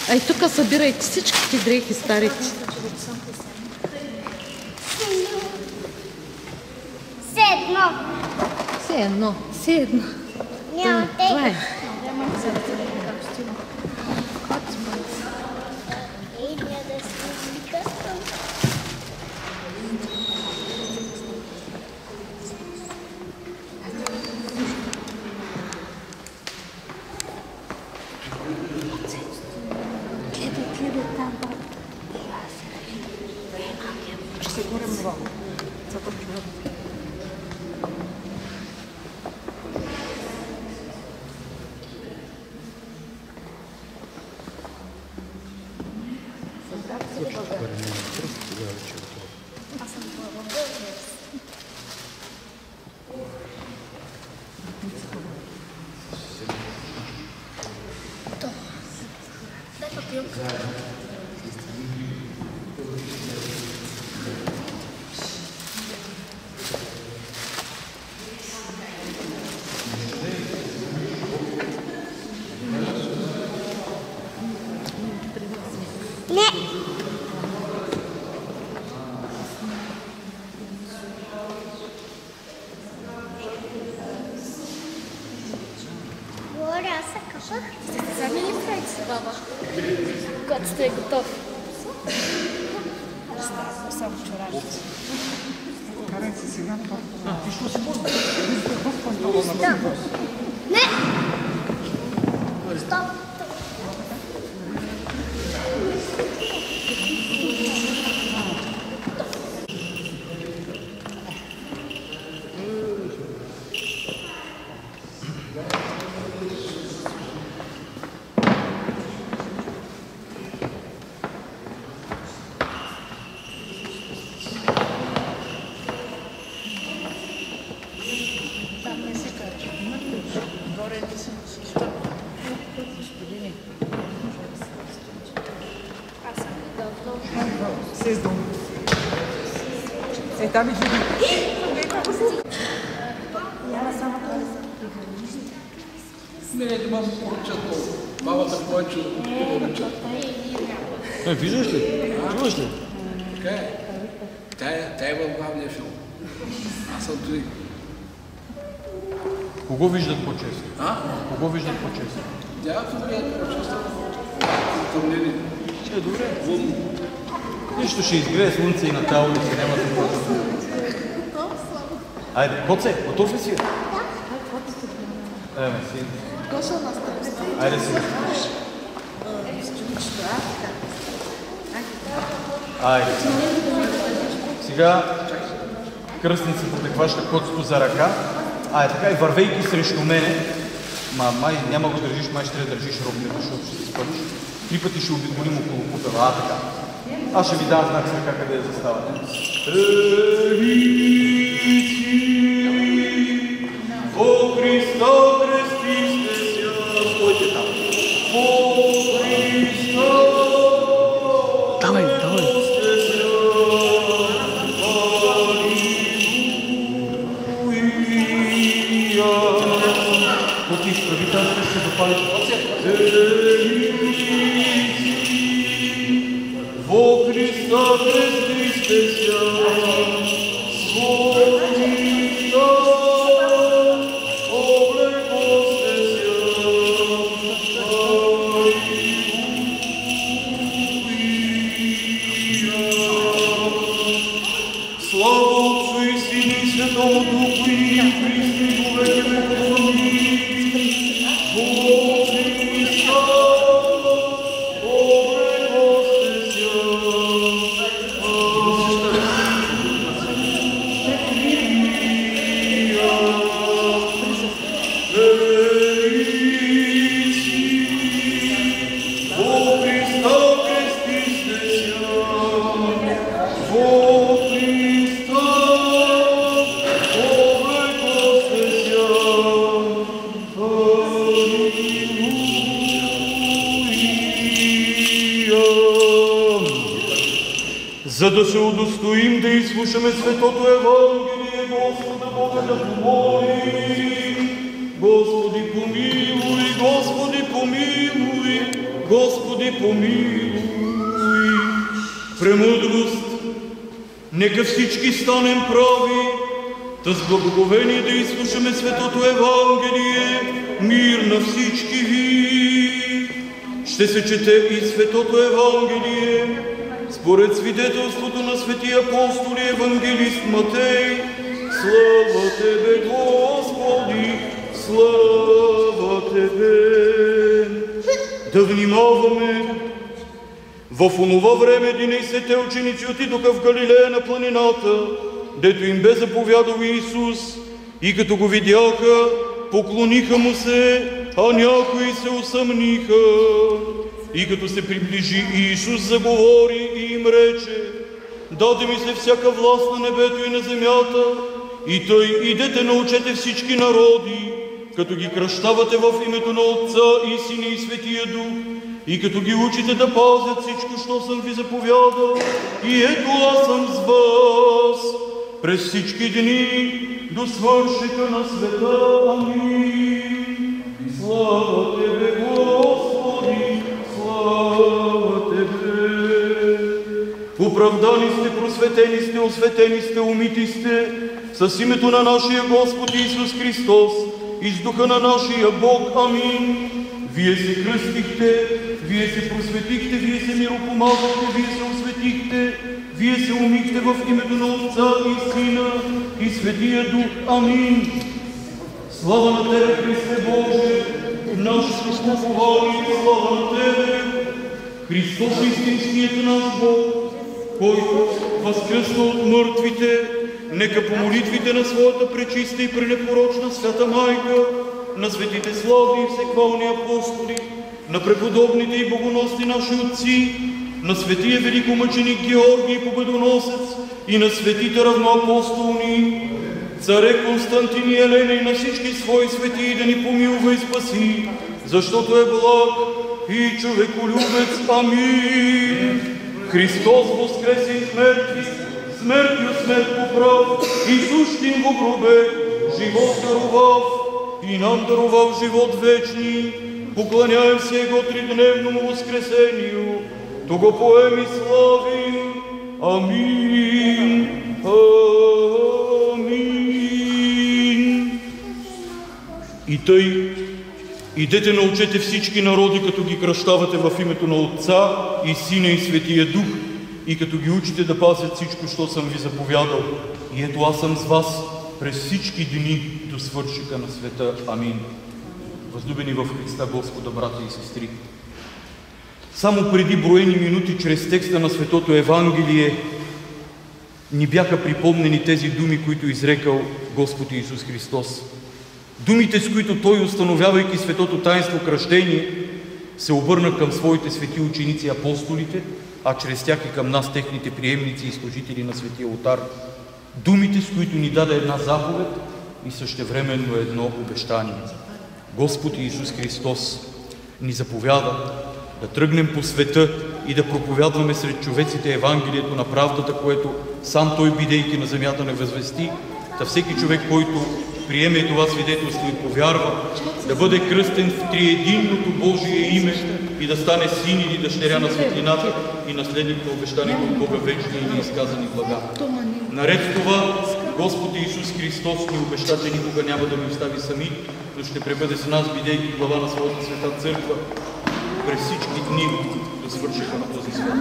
Ай, тук събирайте всичките дрехи, старите. Все едно. Това е. Сами ли правите, баба? Когато сте готов. Само чорапите. Карай се сега на баба. Ти що си може? Да. Не! Стоп! Сездом. Там и Джуди. Не, дома се поръчат много. Бабата повече поръчат. Виждаш ли? Чуваш ли? Така е. Тя е в главния филм. Аз съм той. Кого виждат по-често? Кого виждат по-често? Тя гледат по-често. Турнири. Ще е добре. Нищо ще изгрее слънце и на тази улица, няма да почва. Айде, Коце, готов ли си? Да. Еме, си. Айде си. Айде. Сега кръстницата да хваща Коцето за ръка. Така и вървейки срещу мене. Май няма го държиш, май ще да държиш робнето, защото ще се спънеш. 3 пъти ще обиколим около купела. Така. Аз ще ви дам знак с ръка къде е заставане. Во Христо кръстихте ся. Стойте там. Во Христо. Давай. Ти изправи тази, ще запалиш. Во Христа кръстихте ся, во Христа облекохте ся. Слава Отцу и Сину и Святому Духу и Христу и во веки веков. за да се удостоим да изслушаме Светото Евангелие, Господа Бога да помолим. Господи помилуй, Господи помилуй, Господи помилуй. Премъдрост, нека всички станем прави, та с благоговение да изслушаме Светото Евангелие, мир на всички ви. Ще се чете и Светото Евангелие според свидетелството на светия апостол и евангелист Матей. Слава Тебе, Господи, слава Тебе! Да внимаваме. В онова време 11 ученици отидоха в Галилея на планината, дето им бе заповядал Исус, и като го видяха, поклониха му се, а някои се усъмниха. И като се приближи, Исус заговори и им рече: даде ми се всяка власт на небето и на земята, и тъй идете научете всички народи, като ги кръщавате в името на Отца и Сина и Светия Дух, и като ги учите да пазят всичко, що съм ви заповядал. И ето аз съм с вас през всички дни до свършека на света. Амин. Слава Тебе, Господи, слава Тебе. Оправдани сте, просветени сте, осветени сте, умити сте с името на нашия Господ Исус Христос и с духа на нашия Бог. Амин. Вие се кръстихте, вие се просветихте, вие се миропомазахте, вие се осветихте, вие се умихте в името на Отца и Сина и Светия Дух. Амин. Слава на Тебе, Христе Боже, нашето упование, слава на Тебе, Христос истинският наш Бог, който възкръсна от мъртвите, нека по молитвите на своята пречиста и пренепорочна свята майка, на светите славни и всехвални апостоли, на преподобните и богоносни наши отци, на светия великомъченик Георгий Победоносец и на светите равноапостолни, царе Константин и Елена и на всички свои светии да ни помилва и спаси, защото е благ и човеколюбец. Амин. Христос воскресе из мертви, смертью смерть поправ, и сущим во гробе живот дарував, и нам дарував живот вечни. Поклоняем се Его тридневному воскресению, то го поем и славим. Амин. Амин. И тъй, идете научете всички народи, като ги кръщавате в името на Отца и Сина и Светия Дух, и като ги учите да пазят всичко, що съм ви заповядал. И ето аз съм с вас през всички дни до свършека на света. Амин. Възлюбени в Христа Господа, брати и сестри, само преди броени минути чрез текста на Светото Евангелие ни бяха припомнени тези думи, които изрекал Господ Исус Христос. Думите, с които Той, установявайки светото таинство кръщение, се обърна към своите свети ученици апостолите, а чрез тях и към нас, техните приемници и служители на светия олтар. Думите, с които ни даде една заповед и същевременно едно обещание. Господ Исус Христос ни заповяда да тръгнем по света и да проповядваме сред човеците Евангелието на правдата, което сам Той, бидейки на земята, не възвести, та всеки човек, който приеме това свидетелство и повярва, да бъде кръстен в триединното Божие име и да стане син или дъщеря на светлината и наследник на обещанието от Бога вечни и неизказани блага. Наред с това, Господ Исус Христос ни обеща, че никога няма да ни остави сами, но ще пребъде с нас, бидейки глава на своята света църква през всички дни до свършека на този свят.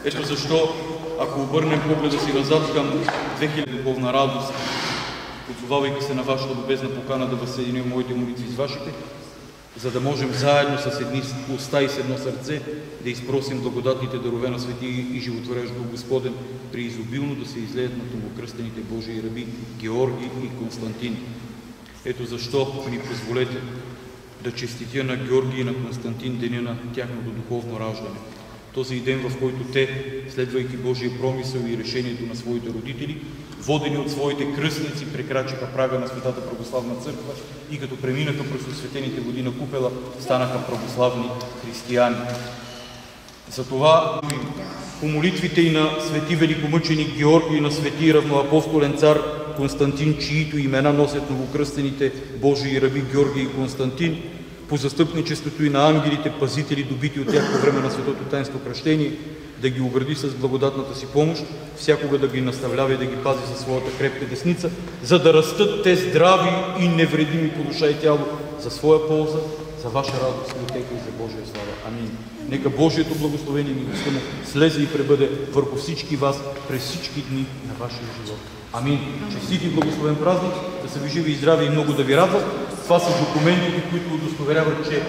Ето защо, ако обърнем погледа си назад към 2000 пълна радост, отзовавайки се на вашата любезна покана да възсъединим моите молитви с вашите, за да можем заедно с едни уста и с едно сърце да изпросим благодатните дарове на свети и животворещ Дух Господен, при изобилно да се излеят на новокръстените Божии раби Георги и Константин. Ето защо ни позволете да честитя на Георги и на Константин деня на тяхното духовно раждане. Този ден, в който те, следвайки Божия промисъл и решението на своите родители, водени от своите кръстници, прекрачиха прага на Светата православна църква и като преминаха през осветените води на купела, станаха православни християни. Затова по молитвите и на свети великомъченик Георги и на свети равноапостолен цар Константин, чиито имена носят новокръстените Божии раби Георги и Константин, по застъпничеството и на ангелите, пазители, добити от тях по време на светото таинство кръщение, да ги огради с благодатната си помощ, всякога да ги наставлява и да ги пази със своята крепка десница, за да растат те здрави и невредими по душа и тяло, за своя полза, за ваша радост и утеха и за Божия слава. Амин. Нека Божието благословение и милостта му слезе и пребъде върху всички вас през всички дни на вашия живот. Амин. Честит и благословен празник, да са ви живи и здрави и много да ви радват. Това са документите, които удостоверяват, че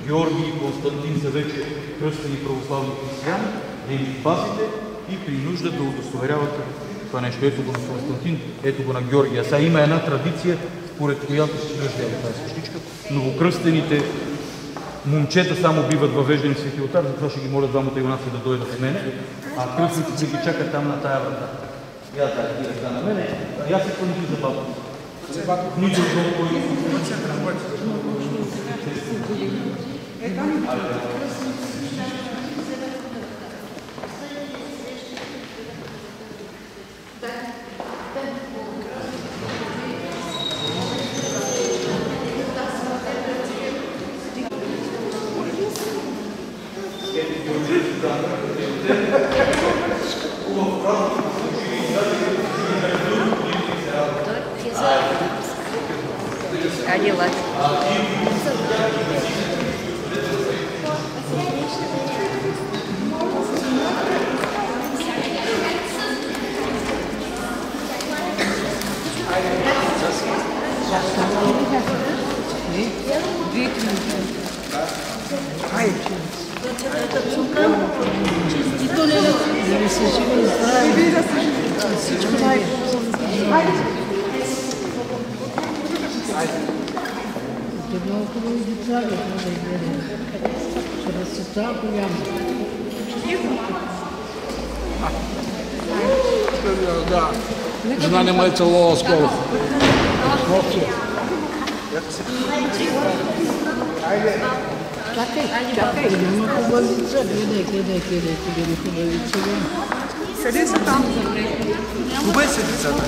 Георги и Константин са вече кръстени православни християни, да им пазите и при нужда да удостоверявате това нещо. Ето го на Константин, ето го на Георги. А сега има една традиция, според която се ръждава тази свещичка. Новокръстените момчета само биват въвеждани в свети олтар, затова ще ги моля двамата юнаци да дойдат с мене, а кръстниците ги чакат там на тая врата. Я тази ръка на мене, я се пънки за баба. Нито долу и Cadillac. Да. Жена не ме целувала скоро. Чакай, има хубавица, гледай, хубавица. Къде са там? Кога е седицата?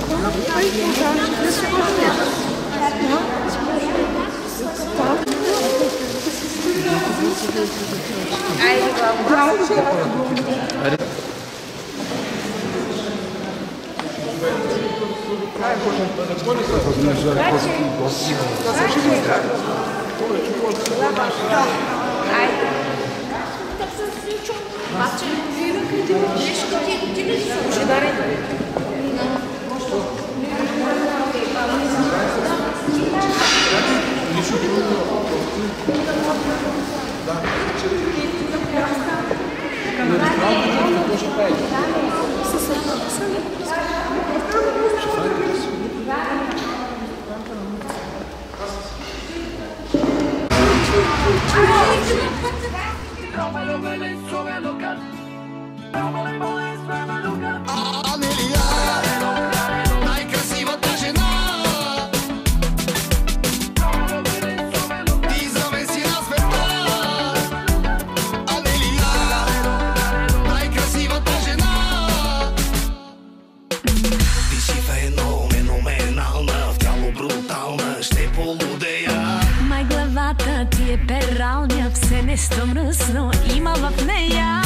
Нещо мръсно има в нея.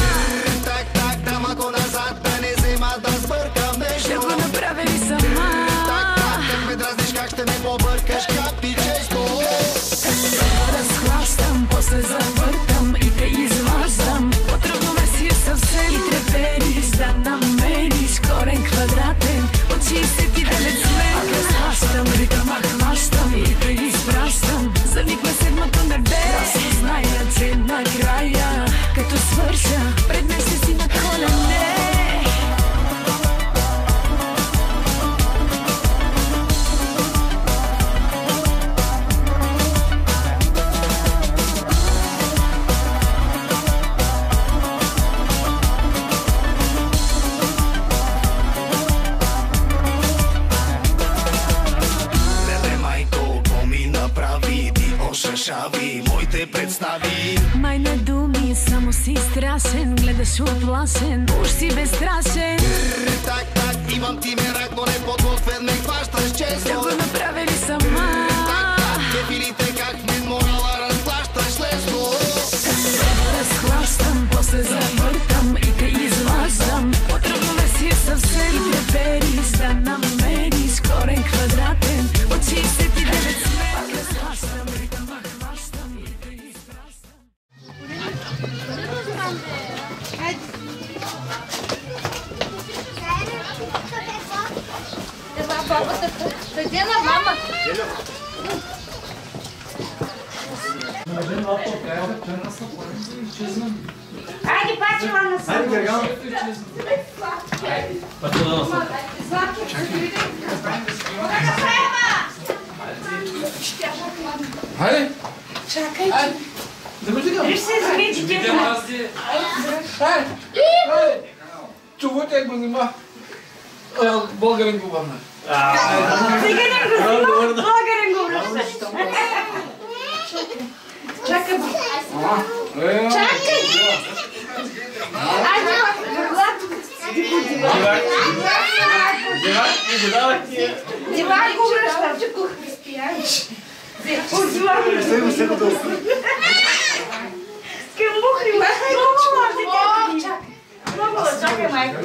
Так, да малко назад, да не взема да сбъркам нещо. Ще го направя ли сама? Так, ме дразниш, как ще ме побъркаш, капи често. Разхващам, после завъртам и те изваждам. По-трудно ме си е съвсем и трепериш да намериш корен квадратен от 69 член. Разхващам, ритъма хващам и те изпращам. За миг ме седмато небе. Зная, че накрая, като свърша, пред мен ще си на колене. Моите представи. Май на думи, само си страшен. Гледаш Изглеждаш оплашен, уж си безстрашен. Так, так, имам ти мерак, но не подготвен, ме хващаш често. Да го направя ли сама? Так, так, дефилите как мен морала разплащаш лесно. Разхлащам, после завъртам и те изваждам. По-трудно ме си съвсем и трепериш да намериш корен квадратен от 69 сме. Пак разхващам, ритъма хващам и те изпращам. Това бабата къде на мама? Айде, пачи мама са. Хайде, Гергана. Хайде! Чакай, Да го дигам! виж се заведи детето. Хайде! Хайде! Чувате го нима. Българин го върна. Сега не го снимам, българен го връща. Чакай, чакай! Айде, Владо, диван го връща. Скъмбухри, махай го, чакай. Много, чакай, майка.